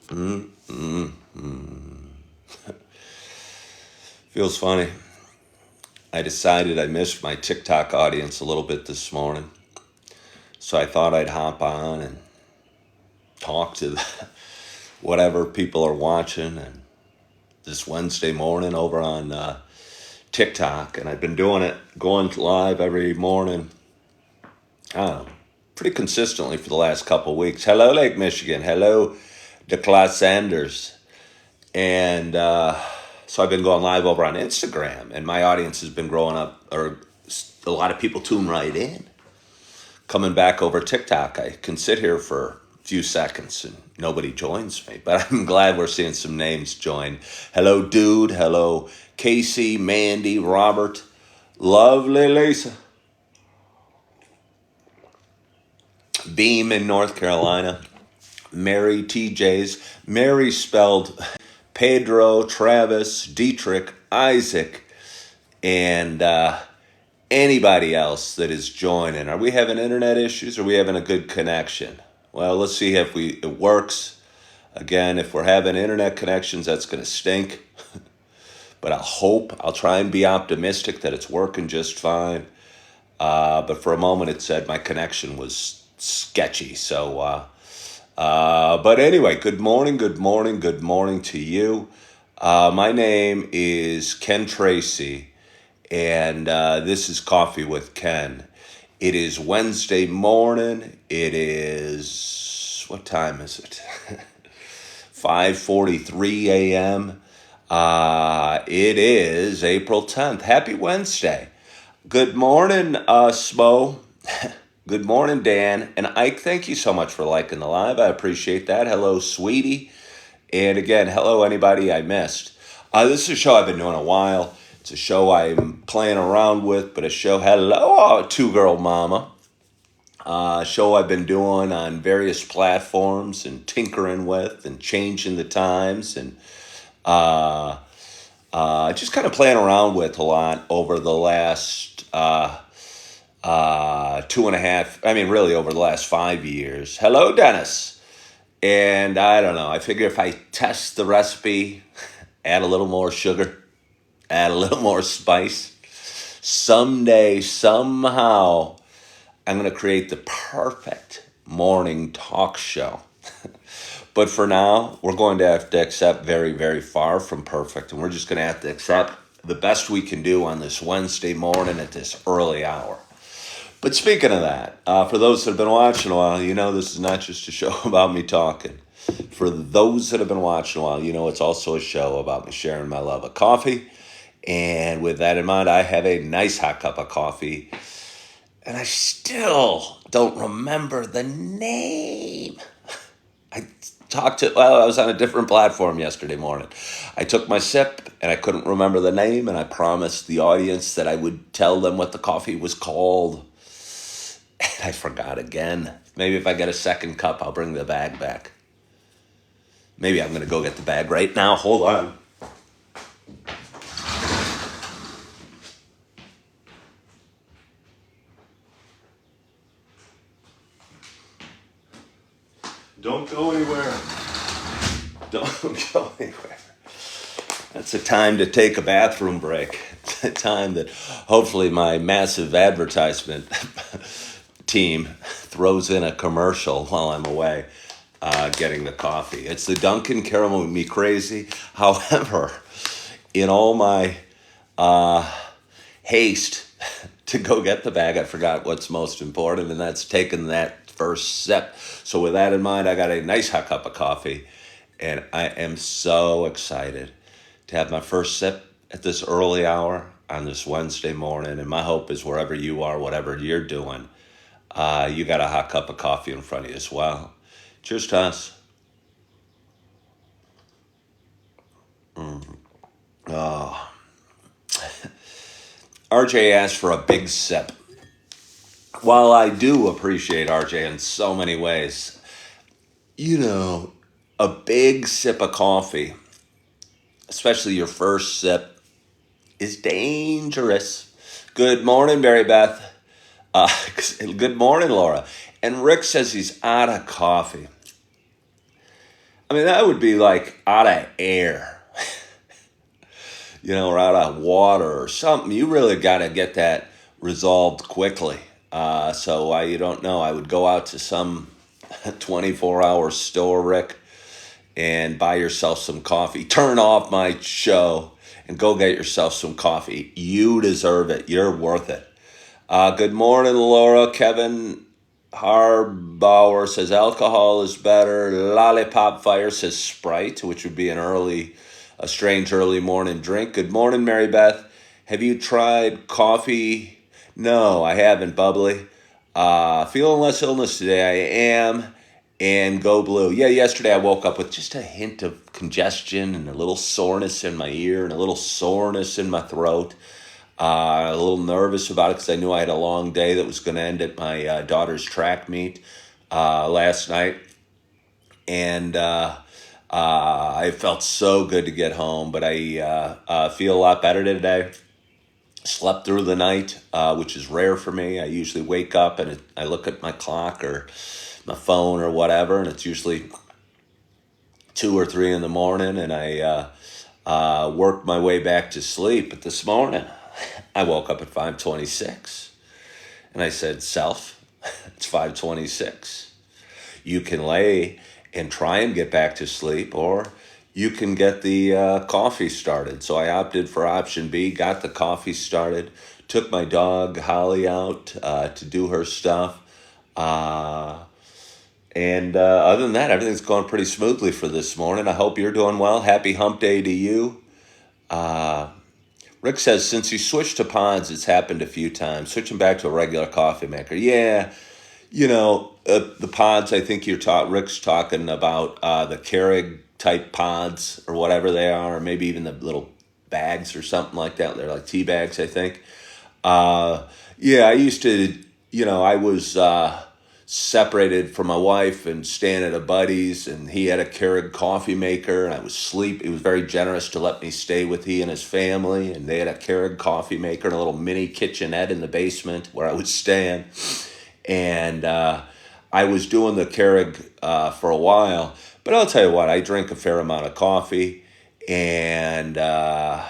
Mm, mm, mm. Feels funny. I decided I missed my TikTok audience a little bit this morning, so I thought I'd hop on and talk to whatever people are watching. And this Wednesday morning over on TikTok, and I've been doing it, going live every morning, I don't know, pretty consistently for the last couple of weeks. Hello, Lake Michigan. Hello, DeClass Sanders. And so I've been going live over on Instagram, and my audience has been growing up, or a lot of people tune right in. Coming back over TikTok, I can sit here for a few seconds and nobody joins me, but I'm glad we're seeing some names join. Hello, Dude. Hello, Casey, Mandy, Robert, lovely Lisa, Beam in North Carolina, Mary TJ's, Mary spelled Pedro, Travis, Dietrich, Isaac, and anybody else that is joining. Are we having internet issues? Or are we having a good connection? Well, let's see if it works. Again, if we're having internet connections, that's going to stink. But I'll try and be optimistic that it's working just fine. But for a moment, it said my connection was sketchy. But anyway, good morning, good morning, good morning to you. My name is Ken Tracy, and this is Coffee with Ken. It is Wednesday morning. It is, what time is it? 5:43 a.m. It is April 10th. Happy Wednesday. Good morning, Smo. Good morning, Dan. And Ike, thank you so much for liking the live. I appreciate that. Hello, sweetie. And again, hello, anybody I missed. This is a show I've been doing a while. It's a show I'm playing around with, but a show, hello, Two Girl Mama. Show I've been doing on various platforms and tinkering with and changing the times and uh, just kind of playing around with a lot over the last 2.5, really over the last 5 years. Hello, Dennis. And I don't know, I figure if I test the recipe, add a little more sugar, add a little more spice, someday, somehow, I'm going to create the perfect morning talk show. But for now, we're going to have to accept very, very far from perfect. And we're just going to have to accept the best we can do on this Wednesday morning at this early hour. But speaking of that, for those that have been watching a while, you know this is not just a show about me talking. For those that have been watching a while, you know it's also a show about me sharing my love of coffee. And with that in mind, I have a nice hot cup of coffee. And I still don't remember the name. I was on a different platform yesterday morning. I took my sip and I couldn't remember the name, and I promised the audience that I would tell them what the coffee was called. And I forgot again. Maybe if I get a second cup, I'll bring the bag back. Maybe I'm going to go get the bag right now. Hold on. Don't go anywhere. Don't go anywhere. That's a time to take a bathroom break. It's a time that hopefully my massive advertisement team throws in a commercial while I'm away getting the coffee. It's the Dunkin' Caramel Me Crazy. However, in all my haste to go get the bag, I forgot what's most important, and that's taking that first sip. So with that in mind, I got a nice hot cup of coffee, and I am so excited to have my first sip at this early hour on this Wednesday morning. And my hope is wherever you are, whatever you're doing, you got a hot cup of coffee in front of you as well. Cheers to us. Oh. RJ asked for a big sip. While I do appreciate RJ in so many ways, you know, a big sip of coffee, especially your first sip, is dangerous. Good morning, Mary Beth. Good morning, Laura. And Rick says he's out of coffee. I mean, that would be like out of air, or out of water or something. You really got to get that resolved quickly. So you don't know. I would go out to some 24-hour store, Rick, and buy yourself some coffee. Turn off my show and go get yourself some coffee. You deserve it. You're worth it. Good morning, Laura. Kevin Harbauer says alcohol is better. Lollipop Fire says Sprite, which would be a strange early morning drink. Good morning, Mary Beth. Have you tried coffee? No, I haven't, Bubbly. Feeling less illness today. I am. And go blue. Yeah, yesterday I woke up with just a hint of congestion and a little soreness in my ear and a little soreness in my throat. A little nervous about it because I knew I had a long day that was going to end at my daughter's track meet last night. And I felt so good to get home, but I feel a lot better today. Slept through the night, which is rare for me. I usually wake up and I look at my clock or my phone or whatever, and it's usually 2 or 3 in the morning, and I work my way back to sleep. But this morning, I woke up at 5:26, and I said, "Self, it's 5:26. You can lay and try and get back to sleep, or you can get the coffee started." So I opted for option B, got the coffee started, took my dog Holly out to do her stuff. And other than that, everything's going pretty smoothly for this morning. I hope you're doing well. Happy hump day to you. Rick says, since you switched to pods, it's happened a few times. Switching back to a regular coffee maker. Yeah, the pods, I think Rick's talking about the Keurig type pods or whatever they are, or maybe even the little bags or something like that. They're like tea bags, I think. Yeah, I used to, I was separated from my wife and staying at a buddy's, and he had a Keurig coffee maker, and he was very generous to let me stay with he and his family, and they had a Keurig coffee maker and a little mini kitchenette in the basement where I was staying. And I was doing the Keurig for a while, but I'll tell you what, I drink a fair amount of coffee, and I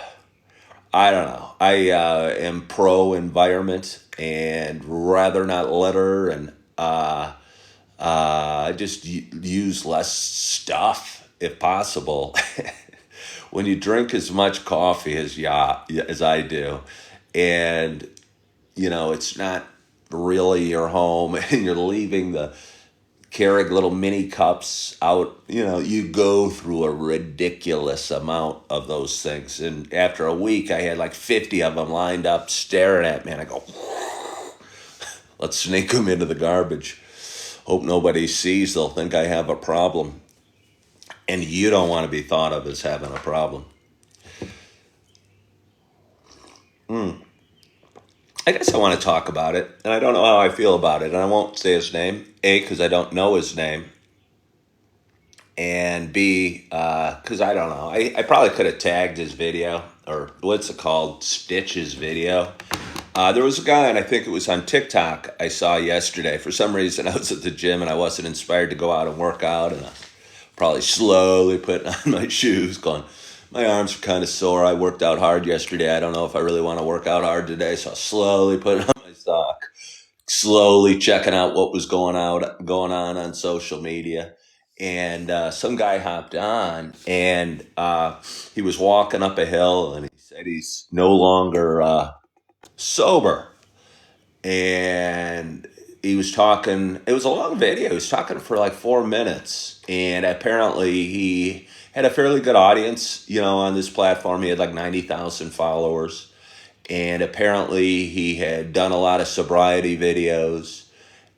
don't know. I am pro environment and rather not litter, and I just use less stuff if possible. When you drink as much coffee as I do, and it's not really your home, and you're leaving the Keurig little mini cups out, you go through a ridiculous amount of those things. And after a week, I had like 50 of them lined up staring at me. And I go, let's sneak them into the garbage. Hope nobody sees. They'll think I have a problem. And you don't want to be thought of as having a problem. I guess I want to talk about it. And I don't know how I feel about it. And I won't say his name. A, because I don't know his name. And B, because I don't know. I probably could have tagged his video, or what's it called? Stitch's video. There was a guy, and I think it was on TikTok, I saw yesterday. For some reason, I was at the gym and I wasn't inspired to go out and work out. And I probably slowly putting on my shoes, going, my arms are kind of sore. I worked out hard yesterday. I don't know if I really want to work out hard today. So I slowly put on my sock, slowly checking out what was going on social media. And some guy hopped on, and he was walking up a hill, and he said he's no longer sober. And he was talking, it was a long video. He was talking for like 4 minutes. And apparently he had a fairly good audience, on this platform. He had like 90,000 followers. And apparently he had done a lot of sobriety videos.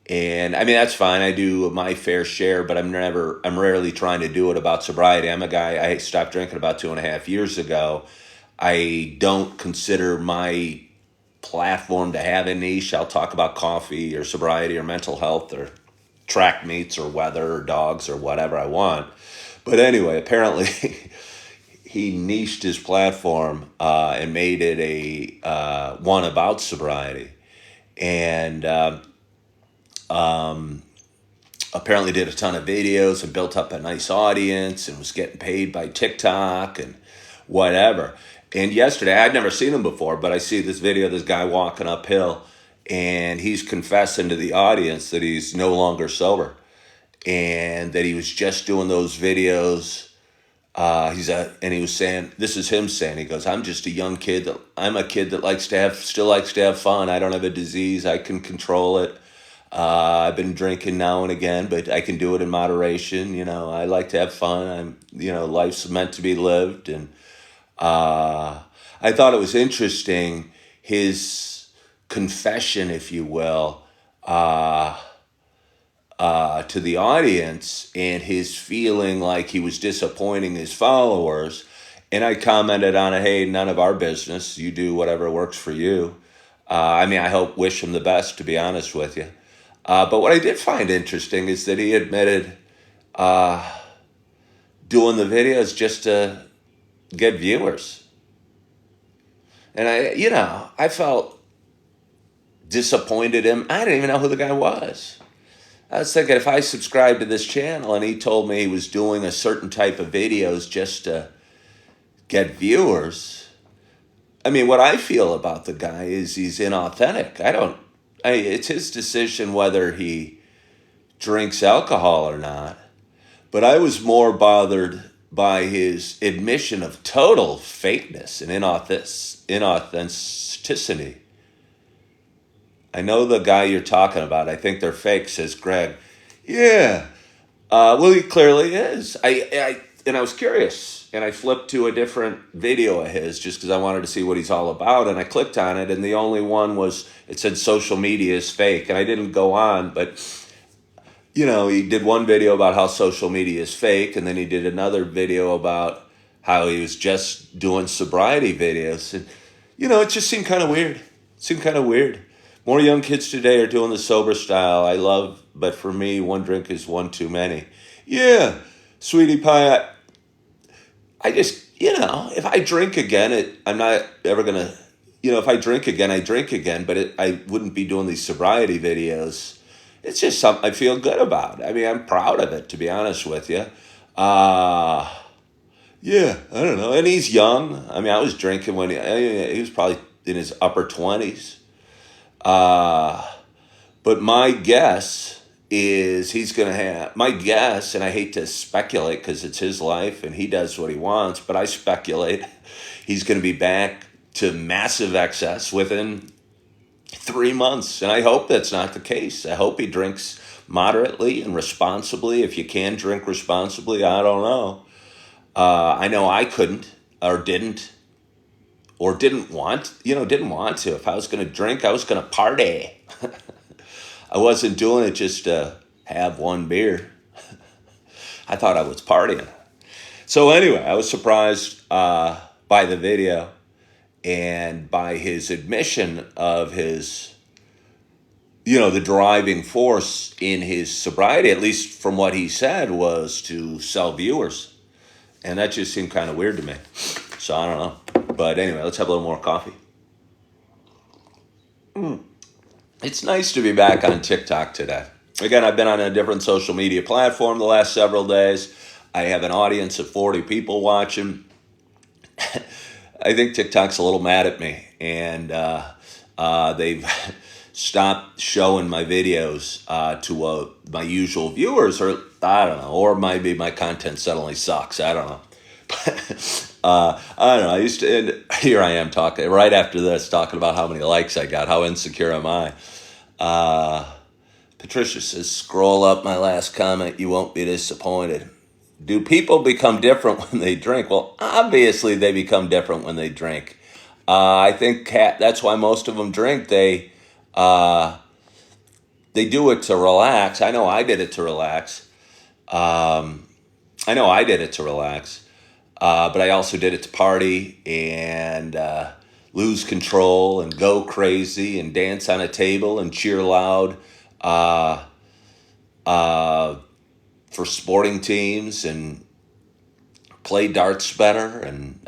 And I mean, that's fine. I do my fair share, but I'm rarely trying to do it about sobriety. I'm a guy, I stopped drinking about 2.5 years ago. I don't consider my platform to have a niche. I'll talk about coffee or sobriety or mental health or track meets or weather or dogs or whatever I want. But anyway, apparently he niched his platform and made it a one about sobriety. And apparently did a ton of videos and built up a nice audience and was getting paid by TikTok and whatever. And yesterday, I'd never seen him before, but I see this video of this guy walking uphill, and he's confessing to the audience that he's no longer sober and that he was just doing those videos. And he was saying, this is him saying, he goes, I'm just a young kid I'm a kid that still likes to have fun. I don't have a disease. I can control it. I've been drinking now and again, but I can do it in moderation. I like to have fun. Life's meant to be lived. And I thought it was interesting, his confession, if you will, to the audience, and his feeling like he was disappointing his followers. And I commented on it, hey, none of our business. You do whatever works for you. I wish him the best, to be honest with you. But what I did find interesting is that he admitted doing the videos just to get viewers. And I felt disappointed in him. I didn't even know who the guy was. I was thinking, if I subscribed to this channel and he told me he was doing a certain type of videos just to get viewers, what I feel about the guy is he's inauthentic. It's his decision whether he drinks alcohol or not. But I was more bothered by his admission of total fakeness and inauthenticity. I know the guy you're talking about. I think they're fake, says Greg. Yeah. Well, he clearly is. I was curious, and I flipped to a different video of his just because I wanted to see what he's all about, and I clicked on it, and the only one it said social media is fake, and I didn't go on, but, he did one video about how social media is fake, and then he did another video about how he was just doing sobriety videos, and, it just seemed kind of weird. More young kids today are doing the sober style. But for me, one drink is one too many. Yeah, sweetie pie, I just, if I drink again, I'm not ever going to, if I drink again, I drink again, but I wouldn't be doing these sobriety videos. It's just something I feel good about. I'm proud of it, to be honest with you. Yeah, I don't know. And he's young. I was drinking when he was probably in his upper 20s. But my guess is my guess, and I hate to speculate because it's his life and he does what he wants, but I speculate he's going to be back to massive excess within 3 months. And I hope that's not the case. I hope he drinks moderately and responsibly. If you can drink responsibly, I don't know. I know I couldn't didn't want to. If I was going to drink, I was going to party. I wasn't doing it just to have one beer. I thought I was partying. So anyway, I was surprised by the video and by his admission of his, the driving force in his sobriety, at least from what he said, was to sell viewers. And that just seemed kind of weird to me. So I don't know. But anyway, let's have a little more coffee. It's nice to be back on TikTok today. Again, I've been on a different social media platform the last several days. I have an audience of 40 people watching. I think TikTok's a little mad at me, and they've stopped showing my videos to my usual viewers, or I don't know, or maybe my content suddenly sucks. I don't know. I don't know. And here I am talking right after this, talking about how many likes I got. How insecure am I? Patricia says, scroll up my last comment. You won't be disappointed. Do people become different when they drink? Well, obviously they become different when they drink. I think that's why most of them drink. They do it to relax. I know I did it to relax. But I also did it to party and lose control and go crazy and dance on a table and cheer loud for sporting teams and play darts better and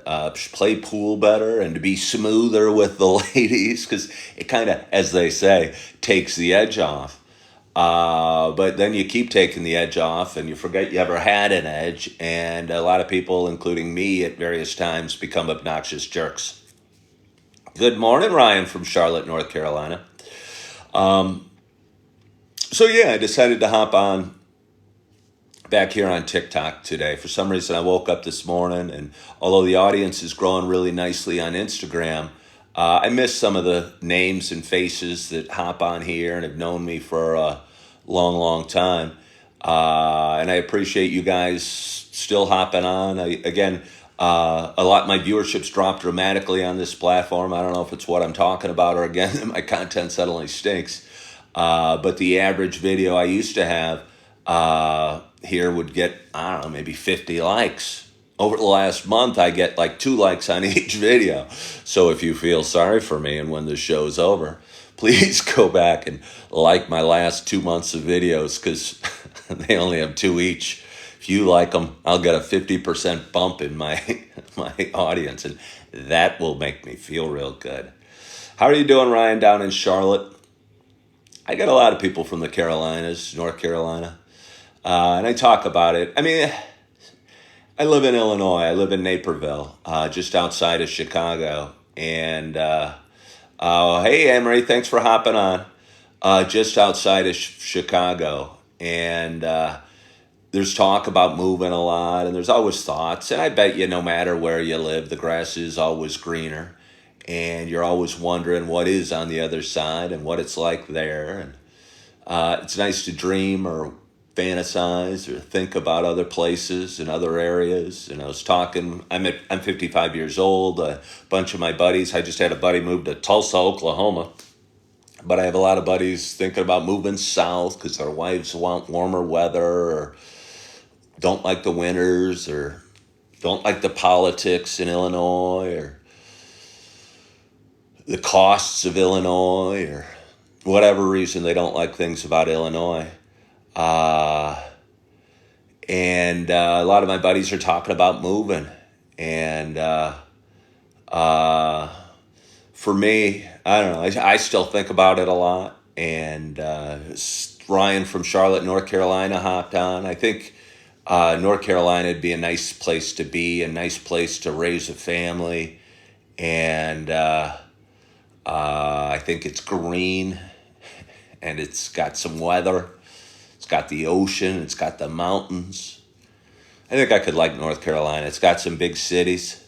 play pool better and to be smoother with the ladies because it kind of, as they say, takes the edge off. But then you keep taking the edge off and you forget you ever had an edge. And a lot of people, including me at various times, become obnoxious jerks. Good morning, Ryan from Charlotte, North Carolina. Um, so, yeah, I decided to hop on back here on TikTok today. For some reason, I woke up this morning, and although the audience is growing really nicely on Instagram, I miss some of the names and faces that hop on here and have known me for a long, long time. And I appreciate you guys still hopping on. A lot my viewership's dropped dramatically on this platform. I don't know if it's what I'm talking about or again my content suddenly stinks. But the average video I used to have here would get, I don't know, maybe 50 likes. Over the last month, I get like 2 likes on each video. So if you feel sorry for me and when the show's over, please go back and like my last 2 months of videos because they only have 2 each. If you like them, I'll get a 50% bump in my my audience, and that will make me feel real good. How are you doing, Ryan, down in Charlotte? I got a lot of people from the Carolinas, North Carolina, and I talk about it. I mean, I live in Illinois. I live in Naperville, just outside of Chicago. And hey, Emery, thanks for hopping on. Just outside of Chicago, and there's talk about moving a lot, and there's always thoughts. And I bet you, no matter where you live, the grass is always greener, and you're always wondering what is on the other side and what it's like there. And it's nice to dream or fantasize or think about other places and other areas. And I was talking. I'm 55 years old. A bunch of my buddies. I just had a buddy move to Tulsa, Oklahoma. But I have a lot of buddies thinking about moving south because their wives want warmer weather or don't like the winters or don't like the politics in Illinois or the costs of Illinois or whatever reason they don't like things about Illinois. Uh, and a lot of my buddies are talking about moving. And uh, for me, I don't know. I still think about it a lot. And Ryan from Charlotte, North Carolina hopped on. I think North Carolina would be a nice place to be, a nice place to raise a family. And I think it's green and it's got some weather. It's got the ocean. It's got the mountains. I think I could like North Carolina. It's got some big cities.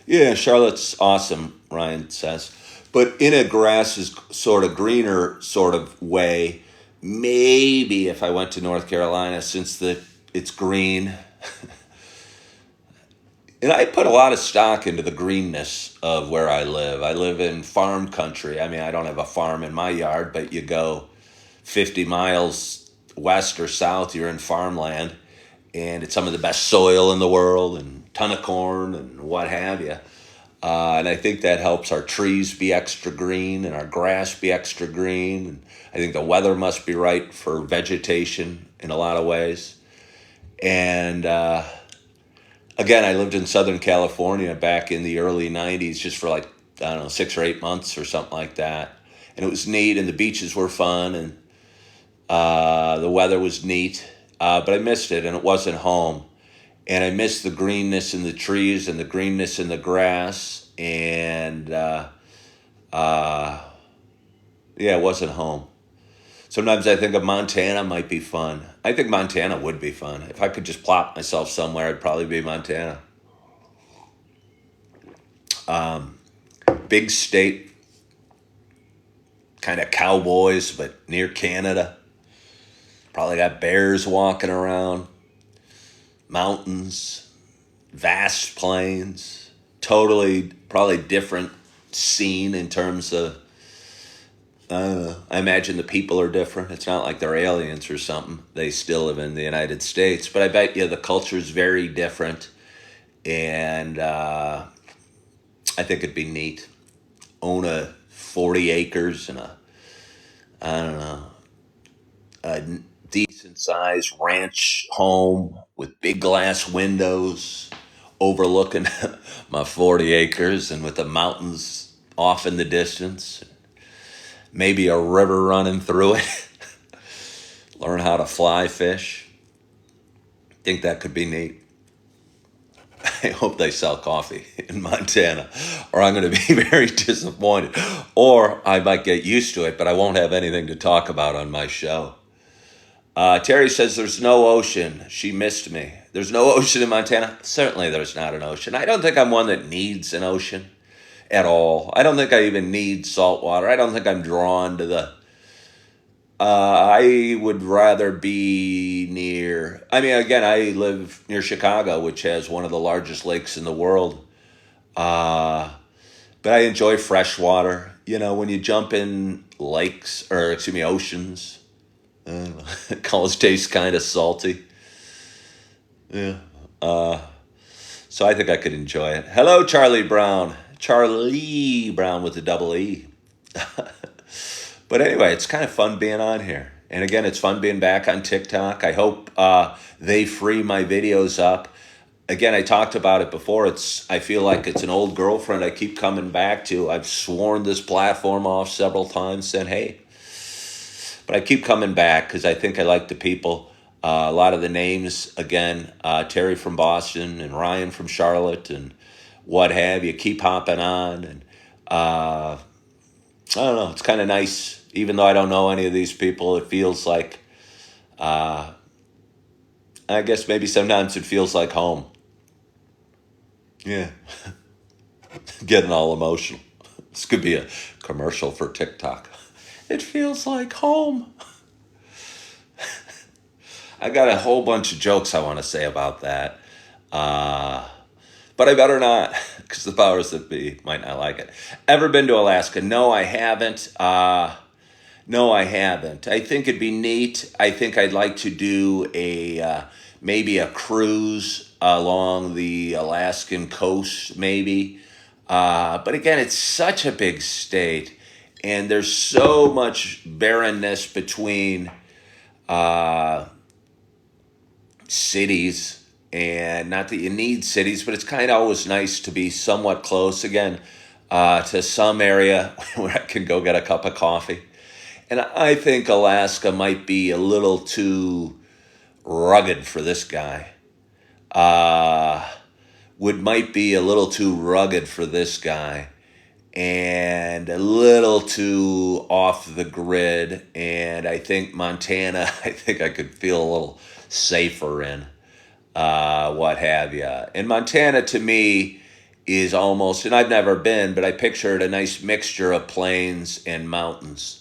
Yeah, Charlotte's awesome, Ryan says. But in a grass is sort of greener sort of way, maybe if I went to North Carolina, since it's green. And I put a lot of stock into the greenness of where I live. I live in farm country. I mean, I don't have a farm in my yard, but you go 50 miles west or south, you're in farmland. And it's some of the best soil in the world and ton of corn and what have you. And I think that helps our trees be extra green and our grass be extra green. And I think the weather must be right for vegetation in a lot of ways. And again, I lived in Southern California back in the early 90s just for like, I don't know, 6 or 8 months or something like that. And it was neat and the beaches were fun and the weather was neat. But I missed it and it wasn't home. And I missed the greenness in the trees and the greenness in the grass. And yeah, it wasn't home. Sometimes I think of Montana might be fun. I think Montana would be fun. If I could just plop myself somewhere, it'd probably be Montana. Big state, kind of cowboys, but near Canada. Probably got bears walking around, mountains, vast plains. Totally, probably different scene in terms of, I don't know. I imagine the people are different. It's not like they're aliens or something. They still live in the United States. But I bet you the culture is very different. And I think it'd be neat. Own a 40 acres and I don't know, a decent sized ranch home with big glass windows overlooking my 40 acres and with the mountains off in the distance. Maybe a river running through it. learn how to fly fish. Think that could be neat. I hope they sell coffee in Montana, or I'm going to be very disappointed. Or I might get used to it, but I won't have anything to talk about on my show. Terry says there's no ocean. She missed me. There's no ocean in Montana? Certainly there's not an ocean. I don't think I'm one that needs an ocean at all. I don't think I even need salt water. I don't think I'm drawn to the... I would rather be near... I mean, again, I live near Chicago, which has one of the largest lakes in the world. But I enjoy fresh water. You know, when you jump in lakes, or excuse me, oceans, it always tastes kind of salty. Yeah. So I think I could enjoy it. Hello, Charlie Brown. Charlie Brown with a double E. But anyway, it's kind of fun being on here. And again, it's fun being back on TikTok. I hope they free my videos up. Again, I talked about it before. I feel like it's an old girlfriend I keep coming back to. I've sworn this platform off several times, said, hey. But I keep coming back because I think I like the people. A lot of the names, again, Terry from Boston and Ryan from Charlotte and what have you, keep hopping on. And I don't know, it's kind of nice. Even though I don't know any of these people, it feels like, I guess maybe sometimes it feels like home. Yeah. Getting all emotional. This could be a commercial for TikTok. It feels like home. I got a whole bunch of jokes I want to say about that. But I better not, because the powers that be might not like it. Ever been to Alaska? No, I haven't. No, I haven't. I think it'd be neat. I think I'd like to do maybe a cruise along the Alaskan coast, maybe. But again, it's such a big state, and there's so much barrenness between cities. And not that you need cities, but it's kind of always nice to be somewhat close, again, to some area where I can go get a cup of coffee. And I think Alaska might be a little too rugged for this guy. Might be a little too rugged for this guy. And a little too off the grid. And I think Montana, I think I could feel a little safer in. What have you. And Montana, to me, is almost, and I've never been, but I pictured a nice mixture of plains and mountains.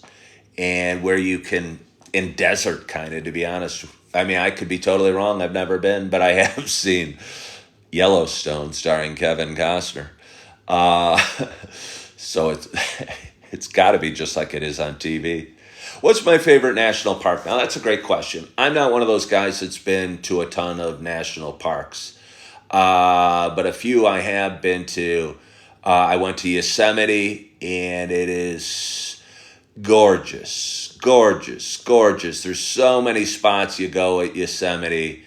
And where you can, in desert kind of, to be honest. I mean, I could be totally wrong. I've never been, but I have seen Yellowstone starring Kevin Costner. So it's got to be just like it is on TV. What's my favorite national park? Now, that's a great question. I'm not one of those guys that's been to a ton of national parks. But a few I have been to. I went to Yosemite, and it is gorgeous, gorgeous, gorgeous. There's so many spots you go at Yosemite,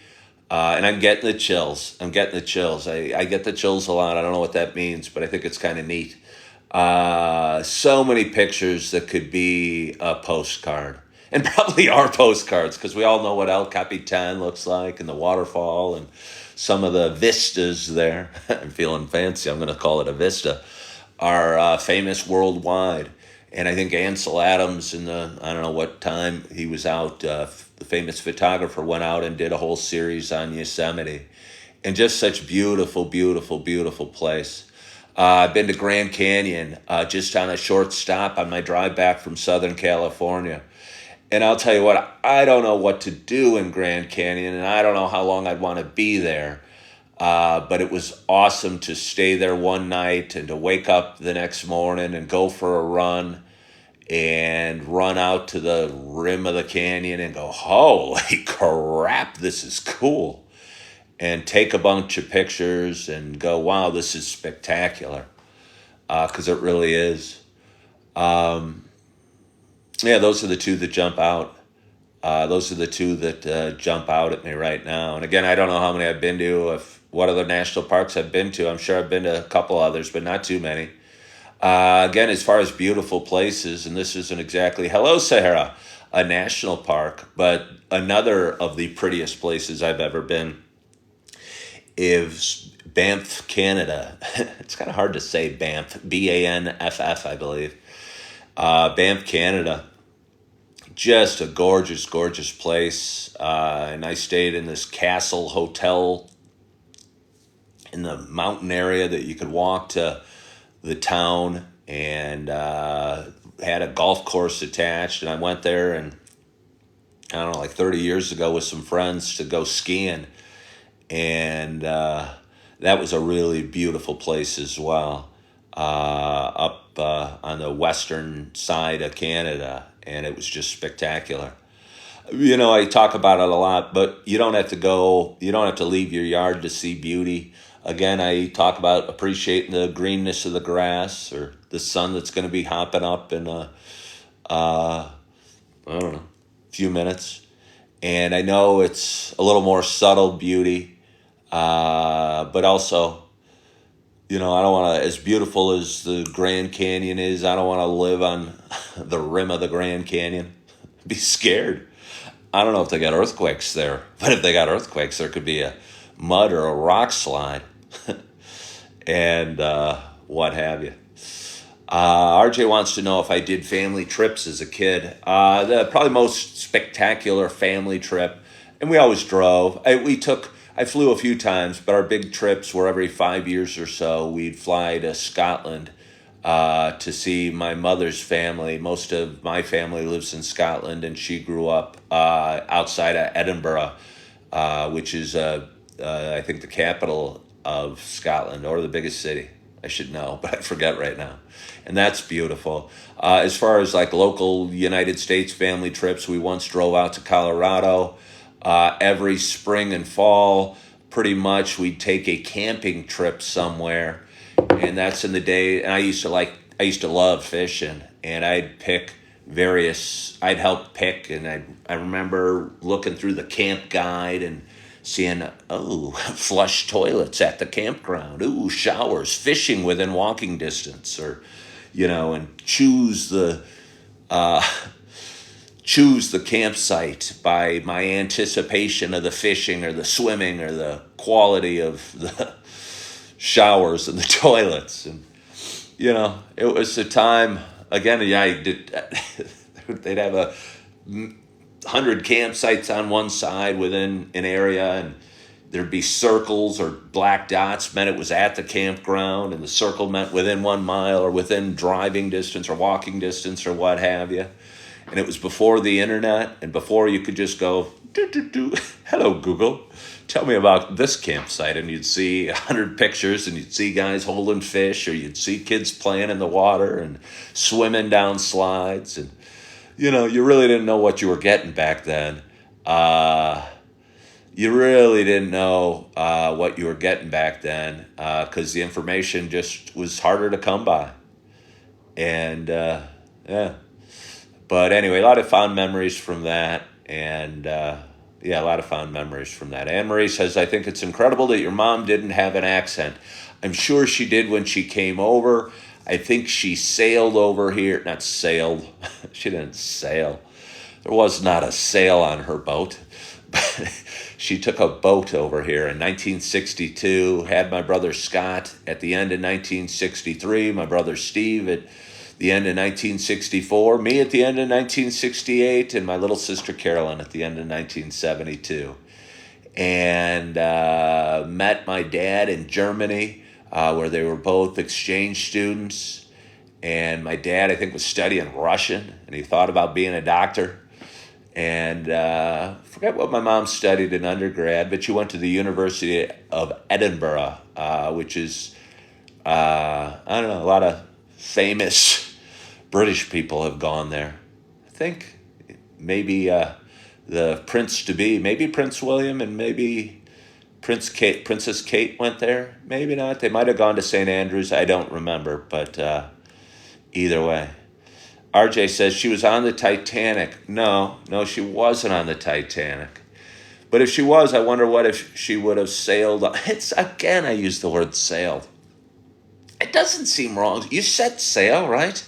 and I'm getting the chills. I get the chills a lot. I don't know what that means, but I think it's kind of neat. So many pictures that could be a postcard, and probably are postcards, because we all know what El Capitan looks like, and the waterfall, and some of the vistas there. I'm feeling fancy. I'm going to call it a vista. Are famous worldwide. And I think Ansel Adams, I don't know what time he was out, the famous photographer, went out and did a whole series on Yosemite. And just such beautiful, beautiful, beautiful place. I've been to Grand Canyon just on a short stop on my drive back from Southern California. And I'll tell you what, I don't know what to do in Grand Canyon, and I don't know how long I'd want to be there. But it was awesome to stay there one night and to wake up the next morning and go for a run and run out to the rim of the canyon and go, holy crap, this is cool. And take a bunch of pictures and go, wow, this is spectacular. Because it really is. Yeah, those are the two that jump out. Those are the two that jump out at me right now. And again, I don't know how many I've been to, what other national parks I've been to. I'm sure I've been to a couple others, but not too many. Again, as far as beautiful places, and this isn't exactly, hello, Sahara. a national park. But another of the prettiest places I've ever been is Banff, Canada. It's kind of hard to say Banff, Banff, I believe. Banff, Canada. Just a gorgeous, gorgeous place. And I stayed in this castle hotel in the mountain area that you could walk to the town, and had a golf course attached. And I went there, and I don't know, like 30 years ago with some friends to go skiing. And that was a really beautiful place as well, up on the western side of Canada. And it was just spectacular. I talk about it a lot, but you don't have to leave your yard to see beauty. Again, I talk about appreciating the greenness of the grass or the sun that's going to be hopping up in I don't know, few minutes. And I know it's a little more subtle beauty, but also, I don't want to, as beautiful as the Grand Canyon is, I don't want to live on the rim of the Grand Canyon. Be scared. I don't know if they got earthquakes there, but if they got earthquakes, there could be a mud or a rock slide and what have you. RJ wants to know if I did family trips as a kid. The probably most spectacular family trip, and we always drove. I flew a few times, but our big trips were every 5 years or so. We'd fly to Scotland to see my mother's family. Most of my family lives in Scotland, and she grew up outside of Edinburgh, which is, I think, the capital of Scotland, or the biggest city. I should know, but I forget right now. And that's beautiful. As far as like local United States family trips, we once drove out to Colorado. Every spring and fall, pretty much, we'd take a camping trip somewhere. And that's in the day. And I used to love fishing, and I'd help pick. And I remember looking through the camp guide and seeing, flush toilets at the campground. Showers, fishing within walking distance, or, and choose the campsite by my anticipation of the fishing or the swimming or the quality of the showers and the toilets. And, it was a time, again, I did, they'd have 100 campsites on one side within an area, and there'd be circles or black dots meant it was at the campground, and the circle meant within 1 mile or within driving distance or walking distance or what have you. And it was before the internet, and before you could just go, hello, Google, tell me about this campsite. And you'd see 100 pictures, and you'd see guys holding fish, or you'd see kids playing in the water and swimming down slides. And, you really didn't know what you were getting back then. You really didn't know what you were getting back then, because the information just was harder to come by. And, yeah. But anyway, a lot of fond memories from that. And, a lot of fond memories from that. Anne Marie says, I think it's incredible that your mom didn't have an accent. I'm sure she did when she came over. I think she sailed over here. Not sailed. She didn't sail. There was not a sail on her boat. But she took a boat over here in 1962, had my brother Scott at the end of 1963, my brother Steve at the end of 1964, me at the end of 1968, and my little sister Carolyn at the end of 1972. And met my dad in Germany, where they were both exchange students. And my dad, I think, was studying Russian, and he thought about being a doctor. And forget what my mom studied in undergrad, but she went to the University of Edinburgh, which is, I don't know, a lot of famous British people have gone there. I think maybe the Prince-to-be, maybe Prince William, and maybe Princess Kate went there. Maybe not. They might have gone to St. Andrews. I don't remember, but either way. RJ says she was on the Titanic. No, she wasn't on the Titanic. But if she was, I wonder what if she would have sailed. Again, I use the word sailed. It doesn't seem wrong. You said sail, right?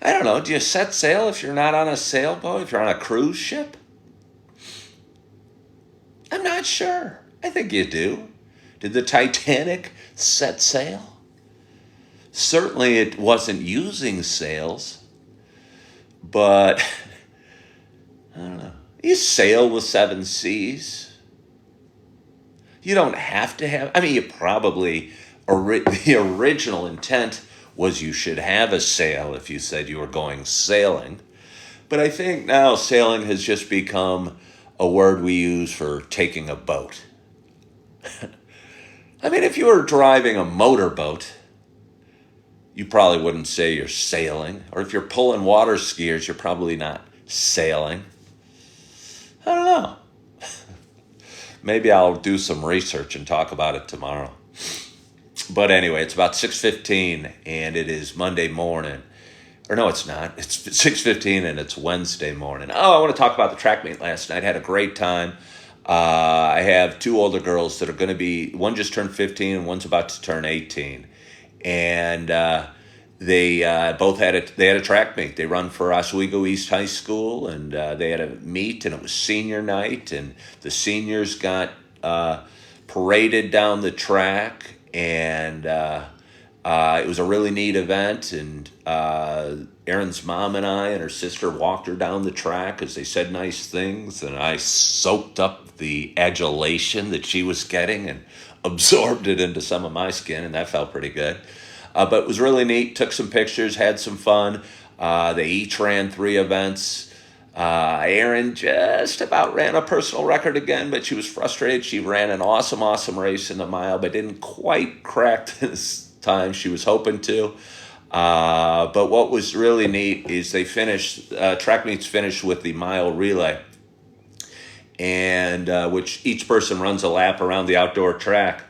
I don't know. Do you set sail if you're not on a sailboat, if you're on a cruise ship? I'm not sure. I think you do. Did the Titanic set sail? Certainly it wasn't using sails, but I don't know. You sail the seven seas. You don't have to have, I mean, you probably, the original intent was you should have a sail if you said you were going sailing. But I think now sailing has just become a word we use for taking a boat. I mean, if you were driving a motorboat, you probably wouldn't say you're sailing. Or if you're pulling water skiers, you're probably not sailing. I don't know. Maybe I'll do some research and talk about it tomorrow. But anyway, it's about 6:15 and it is Monday morning. Or no, it's not. It's 6:15 and it's Wednesday morning. Oh, I want to talk about the track meet last night. Had a great time. I have two older girls that are going to be, one just turned 15 and one's about to turn 18. And they both had a track meet. They run for Oswego East High School, and they had a meet, and it was senior night, and the seniors got paraded down the track, and it was a really neat event. And Erin's mom and I and her sister walked her down the track as they said nice things, and I soaked up the adulation that she was getting and absorbed it into some of my skin, and that felt pretty good. But it was really neat. Took some pictures, had some fun. They each ran 3 events. Erin just about ran a personal record again, but she was frustrated. She ran an awesome race in the mile, but didn't quite crack this time she was hoping to. But what was really neat is they finished, track meets finished with the mile relay, and which each person runs a lap around the outdoor track.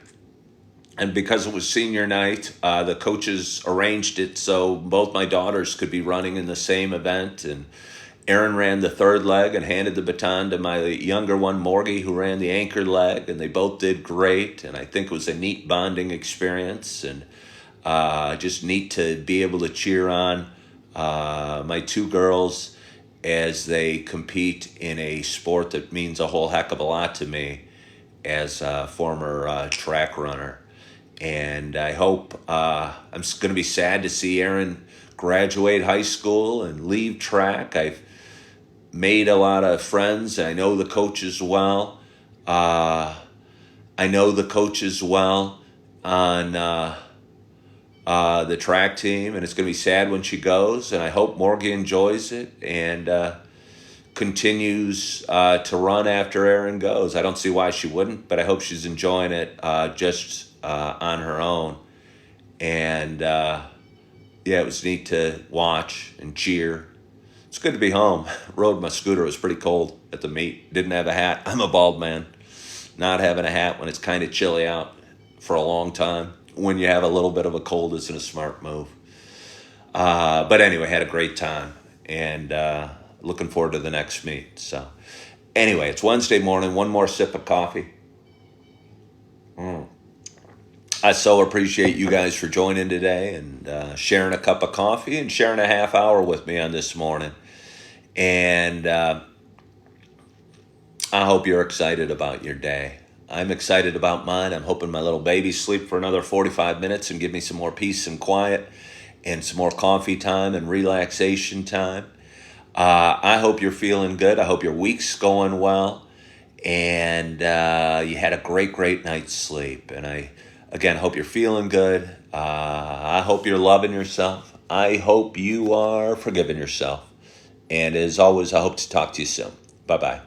And because it was senior night, the coaches arranged it so both my daughters could be running in the same event. And Erin ran the 3rd leg and handed the baton to my younger one, Morgie, who ran the anchor leg. And they both did great. And I think it was a neat bonding experience. And just neat to be able to cheer on my 2 girls as they compete in a sport that means a whole heck of a lot to me as a former track runner. And I hope, I'm going to be sad to see Erin graduate high school and leave track. I've made a lot of friends. I know the coaches well. I know the coaches well on the track team, and it's going to be sad when she goes. And I hope Morgan enjoys it and continues to run after Erin goes. I don't see why she wouldn't, but I hope she's enjoying it just on her own. And yeah, it was neat to watch and cheer. It's good to be home. Rode my scooter. It was pretty cold at the meet. Didn't have a hat. I'm a bald man. Not having a hat when it's kind of chilly out for a long time, when you have a little bit of a cold, isn't a smart move. But anyway, had a great time, and looking forward to the next meet. So anyway, it's Wednesday morning. One more sip of coffee. I so appreciate you guys for joining today and sharing a cup of coffee and sharing a half hour with me on this morning. And I hope you're excited about your day. I'm excited about mine. I'm hoping my little baby sleep for another 45 minutes and give me some more peace and quiet and some more coffee time and relaxation time. I hope you're feeling good. I hope your week's going well. And you had a great night's sleep. And I, again, hope you're feeling good. I hope you're loving yourself. I hope you are forgiving yourself. And as always, I hope to talk to you soon. Bye-bye.